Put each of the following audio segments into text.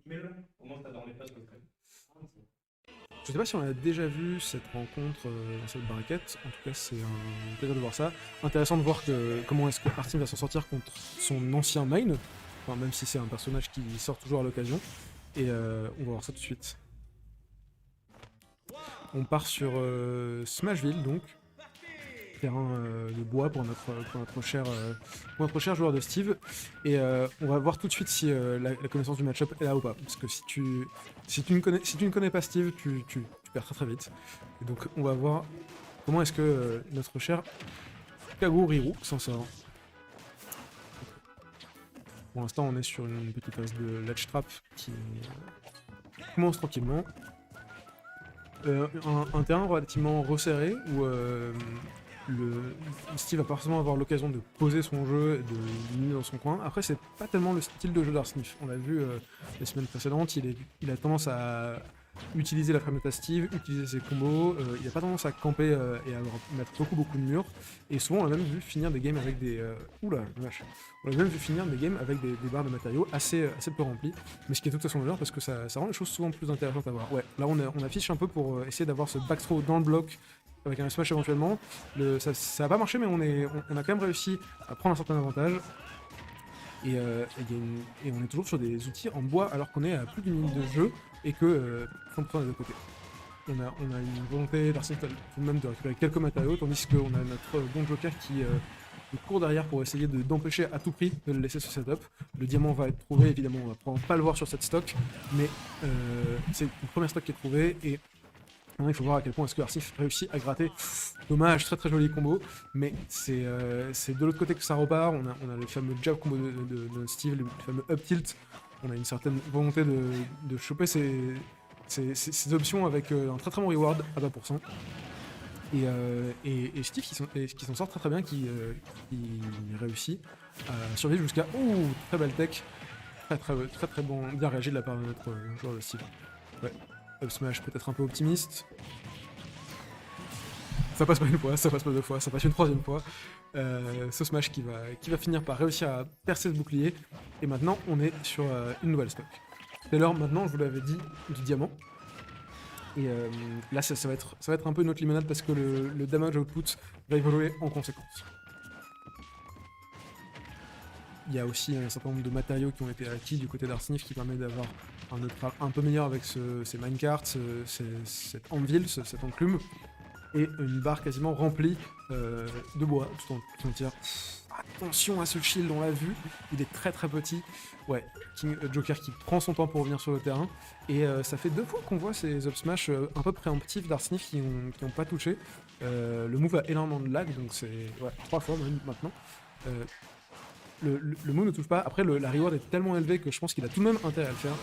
Je sais pas si on a déjà vu cette rencontre dans cette braquette, en tout cas c'est un plaisir de voir ça. Intéressant de voir comment est-ce que Artim va s'en sortir contre son ancien main, enfin, même si c'est un personnage qui sort toujours à l'occasion, et on va voir ça tout de suite. On part sur Smashville donc, terrain de bois pour notre cher joueur de Steve, et on va voir tout de suite si la connaissance du match-up est là ou pas, parce que si tu ne connais pas Steve, tu perds très très vite. Et donc on va voir comment est-ce que notre cher Kaguriru s'en sort. Pour l'instant on est sur une petite phase de ledge trap qui commence tranquillement. Un terrain relativement resserré où Steve va pas forcément avoir l'occasion de poser son jeu et de l'amener dans son coin. Après, c'est pas tellement le style de jeu d'Arsnif. On l'a vu les semaines précédentes, il a tendance à utiliser la frame de Steve, utiliser ses combos, il a pas tendance à camper et à mettre beaucoup de murs. Et souvent, on l'a même vu finir des games avec des... Oula, vache. On l'a même vu finir des games avec des barres de matériaux assez peu remplies. Mais ce qui est tout à son honneur parce que ça rend les choses souvent plus intéressantes à voir. Ouais, là on affiche un peu pour essayer d'avoir ce back throw dans le bloc avec un smash éventuellement. Ça a pas marché mais on a quand même réussi à prendre un certain avantage. Et on est toujours sur des outils en bois alors qu'on est à plus d'une minute de jeu et que 100% des deux côtés. On a une volonté d'Arsenal tout de même de récupérer quelques matériaux, tandis qu'on a notre bon Joker qui court derrière pour essayer d'empêcher à tout prix de le laisser ce setup. Le diamant va être trouvé, évidemment on va probablement pas le voir sur cette stock, mais c'est une première stock qui est trouvée et maintenant il faut voir à quel point est-ce que Arsif réussit à gratter. Dommage, très joli combo, mais c'est de l'autre côté que ça repart. On a le fameux jab combo de Steve, le fameux up tilt. On a une certaine volonté de choper ces options avec un très bon reward à 20%. Et Steve qui s'en sort très bien, qui réussit à survivre jusqu'à... Ouh, très belle tech. Très bon, bien réagi de la part de notre joueur de Steve. Ouais, up smash peut-être un peu optimiste. Ça passe pas une fois, ça passe pas deux fois, ça passe une troisième fois. Ce smash qui va finir par réussir à percer ce bouclier. Et maintenant, on est sur une nouvelle stock. C'est l'heure maintenant, je vous l'avais dit, du diamant. Et là, ça va être un peu notre limonade parce que le damage output va évoluer en conséquence. Il y a aussi un certain nombre de matériaux qui ont été acquis du côté d'Arsnif qui permet d'avoir un neutral un peu meilleur avec ces minecarts, cette anvil, cette enclume, et une barre quasiment remplie de bois tout entière. Attention à ce shield, on l'a vu, il est très petit. Ouais, Joker qui prend son temps pour revenir sur le terrain. Et ça fait 2 fois qu'on voit ces up smash un peu préemptifs d'Arsnif qui ont pas touché. Le move a énormément de lag, donc c'est 3 fois même maintenant. Le move ne touche pas. Après, la reward est tellement élevée que je pense qu'il a tout de même intérêt à le faire.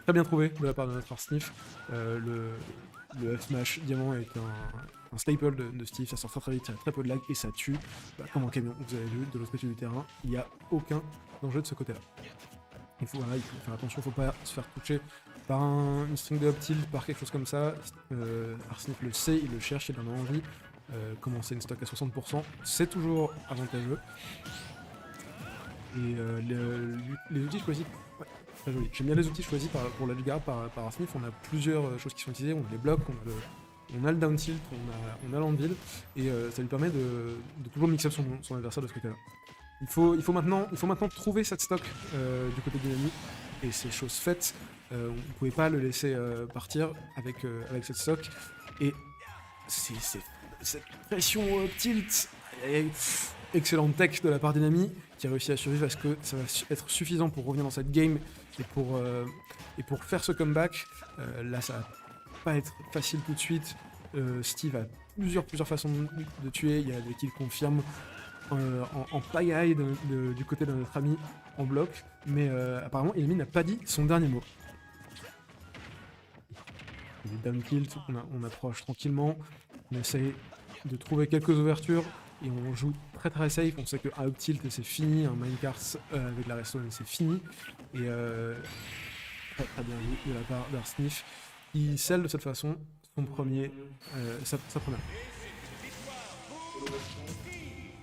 Très bien trouvé de la part de notre Arsnif. Le F-Smash Diamant est un staple de Steve, ça sort très vite, il y a très peu de lag et ça tue. Bah, comme un camion, vous avez vu, de l'autre côté du terrain, il n'y a aucun danger de ce côté-là. Il faut faire attention, il ne faut pas se faire toucher par une string de up tilt, par quelque chose comme ça. Arsnif le sait, il le cherche, il en a envie. Commencer une stock à 60%, c'est toujours avantageux. Et les outils choisis... Très joli. J'aime bien les outils choisis pour la Liga par Arsnif. On a plusieurs choses qui sont utilisées. On a les blocs, on a le down tilt, on a l'anvil, et ça lui permet de toujours mix up son adversaire de ce côté-là. Il faut maintenant trouver cette stock du côté de l'ennemi, et c'est chose faite. On ne pouvait pas le laisser partir avec cette stock. Et cette pression tilt, excellente tech de la part d'Enemy qui a réussi à survivre. Est-ce que ça va être suffisant pour revenir dans cette game et pour faire ce comeback? Là, ça va pas être facile tout de suite. Steve a plusieurs façons de tuer. Il y a des kills confirment en pagaille du côté de notre ami en bloc, mais apparemment Enemy n'a pas dit son dernier mot. Il est down kill, on approche tranquillement, on essaye de trouver quelques ouvertures et on joue très safe. On sait que un up tilt c'est fini, un minecart avec la redstone c'est fini, et très bien vu de la part d'Arsnif qui scelle de cette façon sa première.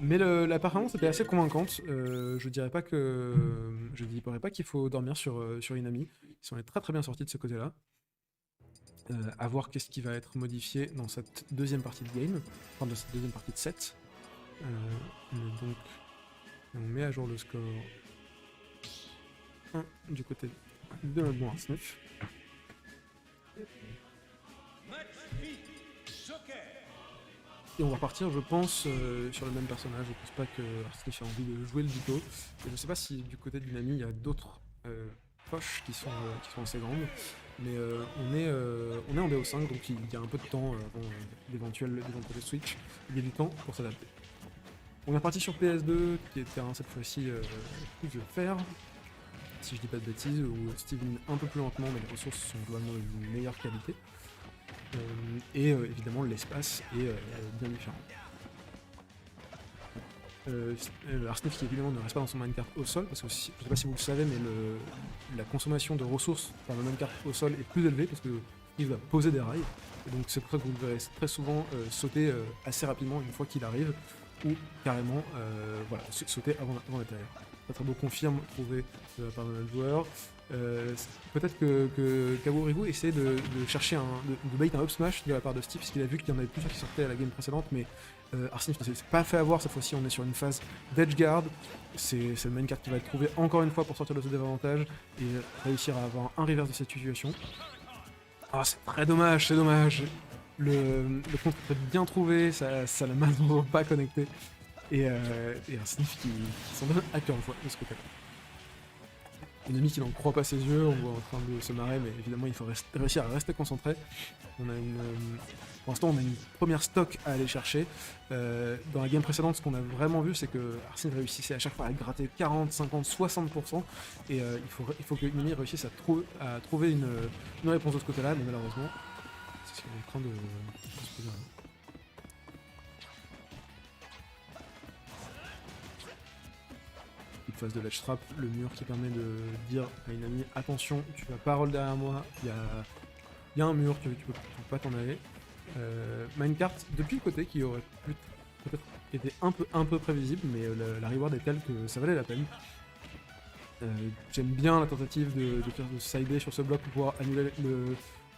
Mais la performance était assez convaincante. Je dirais pas qu'il faut dormir sur Inami. Ils sont très très bien sortis de ce côté-là. À voir qu'est-ce qui va être modifié dans cette deuxième partie de game, enfin dans cette deuxième partie de set. Donc, on met à jour le score 1 du côté de notre bon Arsnif. Et on va repartir, je pense, sur le même personnage. Je pense pas que Arsnif ait envie de jouer le Vito. Et je sais pas si du côté du Nami, il y a d'autres poches qui sont assez grandes. Mais on est en BO5, donc il y a un peu de temps avant l'éventuel switch. Il y a du temps pour s'adapter. On est reparti sur PS2, qui était cette fois-ci plus de fer, si je dis pas de bêtises, où Steve mine un peu plus lentement, mais les ressources sont globalement de meilleure qualité. Évidemment, l'espace est bien différent. Arsnif qui évidemment ne reste pas dans son minecart au sol, parce que je sais pas si vous le savez, mais la consommation de ressources par le minecart au sol est plus élevée, parce que il va poser des rails, et donc c'est pour ça que vous le verrez très souvent sauter assez rapidement une fois qu'il arrive, ou carrément sauter avant l'atterrir. Très beau confirme trouvé par notre joueur. Peut-être que Kaburigu essaie de chercher de bait un up smash de la part de Steve, parce qu'il a vu qu'il y en avait plusieurs qui sortaient à la game précédente, mais Arsnif ne s'est pas fait avoir. Cette fois-ci on est sur une phase d'edge guard. C'est le main card qui va être trouvé encore une fois pour sortir de ce désavantage et réussir à avoir un reverse de cette situation. Ah, c'est très dommage, c'est dommage. Le contre est bien trouvé, ça l'a malheureusement pas connecté. Et Arsnif qui s'en donne à cœur une fois de ce côté-là. Ennemi qui n'en croit pas ses yeux, on voit en train de se marrer, mais évidemment il faut réussir à rester concentré. Pour l'instant on a une première stock à aller chercher. Dans la game précédente, ce qu'on a vraiment vu, c'est que Arsnif réussissait à chaque fois à gratter 40, 50, 60%, et il faut que Ennemi réussisse à trouver une réponse de ce côté-là, mais malheureusement, c'est ce qu'on est en train de se poser. Phase de ledge trap, le mur qui permet de dire à une amie attention, tu vas pas roll derrière moi, il y a un mur, tu peux pas t'en aller. Minecart depuis le côté qui aurait peut-être été un peu prévisible, mais la reward est telle que ça valait la peine. J'aime bien la tentative de faire de side sur ce bloc pour pouvoir annuler le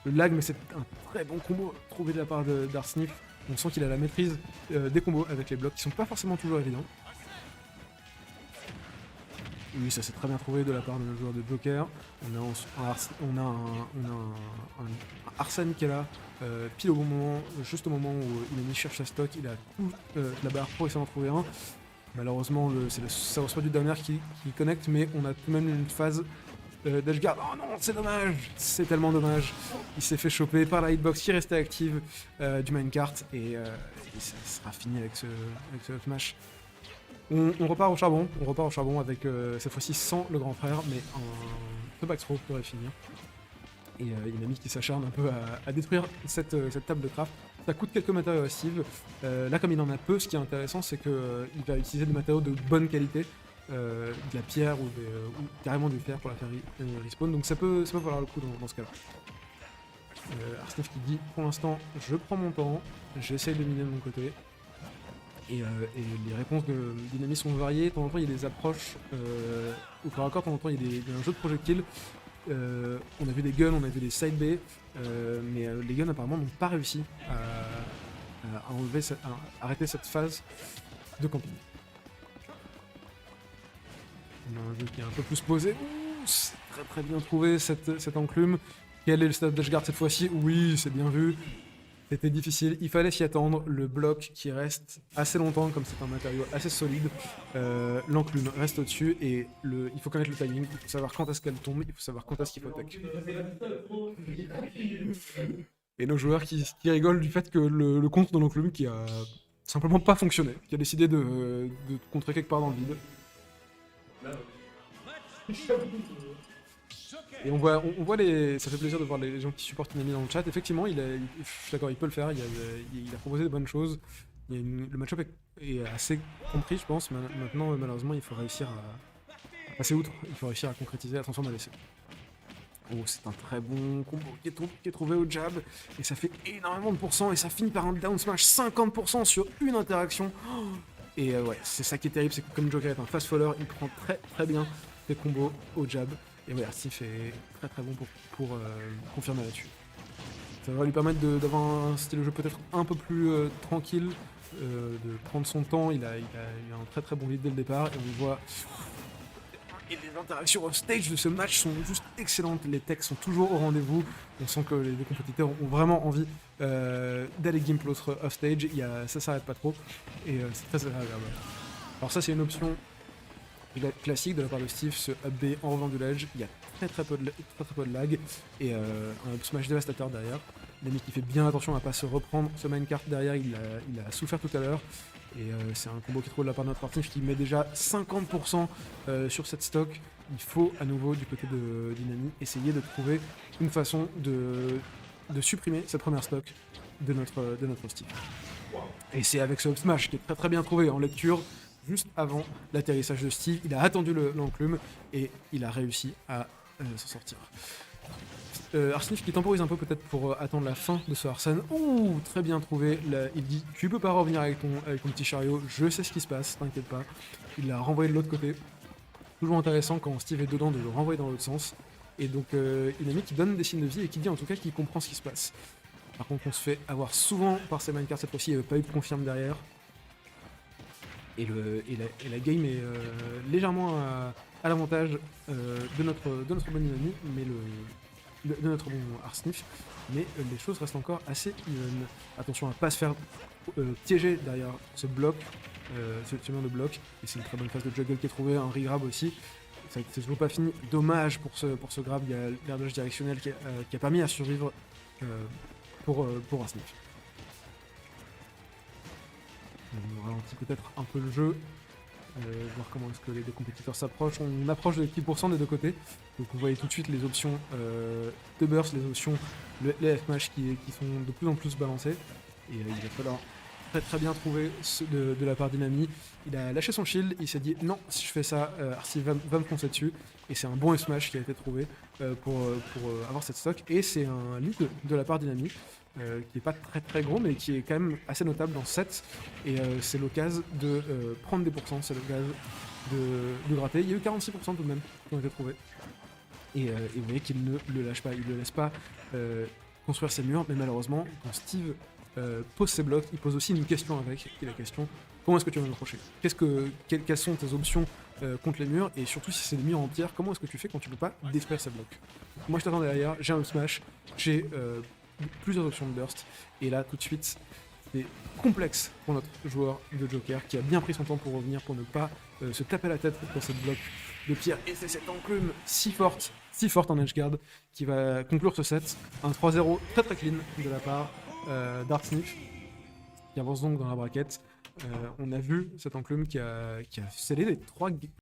lag, mais c'est un très bon combo trouvé de la part d'Arsnif. On sent qu'il a la maîtrise des combos avec les blocs qui sont pas forcément toujours évidents. Oui, ça s'est très bien trouvé de la part de notre joueur de Joker. On a un Arsène qui est là, pile au bon moment, juste au moment où Inami cherche sa stock, il a tout la barre pour essayer d'en trouver un. Malheureusement, c'est le Saurus du dernier qui connecte, mais on a tout de même une phase d'edge guard. Oh non, c'est dommage, c'est tellement dommage. Il s'est fait choper par la hitbox qui restait active du minecart, et ça sera fini avec ce smash. On repart au charbon avec cette fois-ci sans le grand frère, mais un back throw pourrait finir. Et Inami qui s'acharne un peu à détruire cette table de craft. Ça coûte quelques matériaux à Steve. Là, comme il en a peu, ce qui est intéressant, c'est qu'il va utiliser des matériaux de bonne qualité, de la pierre ou carrément du fer pour la faire respawn. Donc ça peut valoir le coup dans ce cas-là. Arsnif qui dit pour l'instant, je prends mon temps, j'essaye de miner de mon côté. Et les réponses d'Inami sont variées. De temps en temps, il y a des approches au corps à corps, de temps en temps, il y a un jeu de projectiles. On a vu des guns, on a vu des side B, mais les guns apparemment n'ont pas réussi à arrêter cette phase de camping. On a un jeu qui est un peu plus posé. C'est très très bien trouvé cette enclume. Quel est le stade d'Ashgard cette fois-ci? Oui, c'est bien vu. C'était difficile, il fallait s'y attendre, le bloc qui reste assez longtemps, comme c'est un matériau assez solide, l'enclume reste au-dessus, et il faut connaître le timing, il faut savoir quand est-ce qu'elle tombe, il faut savoir quand est-ce qu'il faut attaquer. Et nos joueurs qui rigolent du fait que le contre de l'enclume qui a simplement pas fonctionné, qui a décidé de contrer quelque part dans le vide. Et on voit ça fait plaisir de voir les gens qui supportent Inami dans le chat. Effectivement, je suis d'accord, il peut le faire, il a proposé de bonnes choses. Le match-up est assez compris, je pense. Maintenant, malheureusement, il faut réussir à passer outre, il faut réussir à concrétiser la transforme à l'essai. Oh, c'est un très bon combo qui est trouvé au jab, et ça fait énormément de pourcents, et ça finit par un down smash 50% sur une interaction. Oh, Et ouais, c'est ça qui est terrible, c'est que comme Joker est un fast follower, il prend très bien les combos au jab. Et ouais, Arsnif est très bon pour confirmer là-dessus. Ça va lui permettre d'avoir un style de jeu peut-être un peu plus tranquille, de prendre son temps. Il a eu un très bon lead dès le départ, et on voit. Et les interactions off stage de ce match sont juste excellentes. Les techs sont toujours au rendez-vous. On sent que les deux compétiteurs ont vraiment envie d'aller gimp l'autre off stage. Ça s'arrête pas trop, et c'est très agréable. Alors ça, c'est une option classique de la part de Steve, ce up B en revenant du ledge. Il y a très peu de lag, et un up smash dévastateur derrière. Nami qui fait bien attention à pas se reprendre ce minecart derrière, il a souffert tout à l'heure. Et c'est un combo qui est trop de la part de notre partie qui met déjà 50% sur cette stock. Il faut à nouveau du côté de Nami essayer de trouver une façon de supprimer cette première stock de notre Steve. Et c'est avec ce up smash qui est très bien trouvé en lecture. Juste avant l'atterrissage de Steve, il a attendu l'enclume et il a réussi à s'en sortir. Arsnif qui temporise un peu peut-être pour attendre la fin de ce Arsène. Ouh, très bien trouvé. Là, il dit tu peux pas revenir avec ton petit chariot, je sais ce qui se passe, t'inquiète pas. Il l'a renvoyé de l'autre côté. Toujours intéressant quand Steve est dedans de le renvoyer dans l'autre sens. Et donc Inami qui donne des signes de vie et qui dit en tout cas qu'il comprend ce qui se passe. Par contre on se fait avoir souvent par ces minecarts cette fois-ci, il n'y avait pas eu de confirme derrière. Et la game est légèrement à l'avantage de notre bon Inami, mais de notre bon Arsnif, mais les choses restent encore assez even. Attention à ne pas se faire piéger derrière ce bloc, ce mur de bloc, et c'est une très bonne phase de juggle qui est trouvée, un re-grab aussi. C'est toujours pas fini, dommage pour ce grab, il y a l'air de directionnel qui a permis à survivre pour Arsnif. On ralentit peut-être un peu le jeu, voir comment est-ce que les deux compétiteurs s'approchent. On approche de 10% des deux côtés, donc vous voyez tout de suite les options de burst, les options, les F-mash qui sont de plus en plus balancées. Et il va falloir très bien trouver de la part d'Inami. Il a lâché son shield, il s'est dit non, si je fais ça, Arsi va me foncer dessus. Et c'est un bon F-smash qui a été trouvé pour avoir cette stock. Et c'est un lead de la part d'Inami. Qui n'est pas très gros, mais qui est quand même assez notable dans ce set. Et c'est l'occasion de prendre des pourcents, c'est l'occasion de gratter. Il y a eu 46% tout de même qui ont été trouvés. Et vous voyez qu'il ne le lâche pas, il ne le laisse pas construire ses murs, mais malheureusement, quand Steve pose ses blocs, il pose aussi une question avec, qui est la question comment est-ce que tu vas m'approcher ? Quelles sont tes options contre les murs, et surtout si c'est des murs en pierre, comment est-ce que tu fais quand tu ne peux pas détruire ces blocs ? Moi je t'attends derrière, j'ai un up smash, j'ai plusieurs options de burst, et là tout de suite c'est complexe pour notre joueur de Joker qui a bien pris son temps pour revenir, pour ne pas se taper la tête dans cette bloc de pierre, et c'est cette enclume si forte en edgeguard qui va conclure ce set. Un 3-0 très clean de la part d'Arsnif qui avance donc dans la braquette. On a vu cette enclume qui a scellé les 3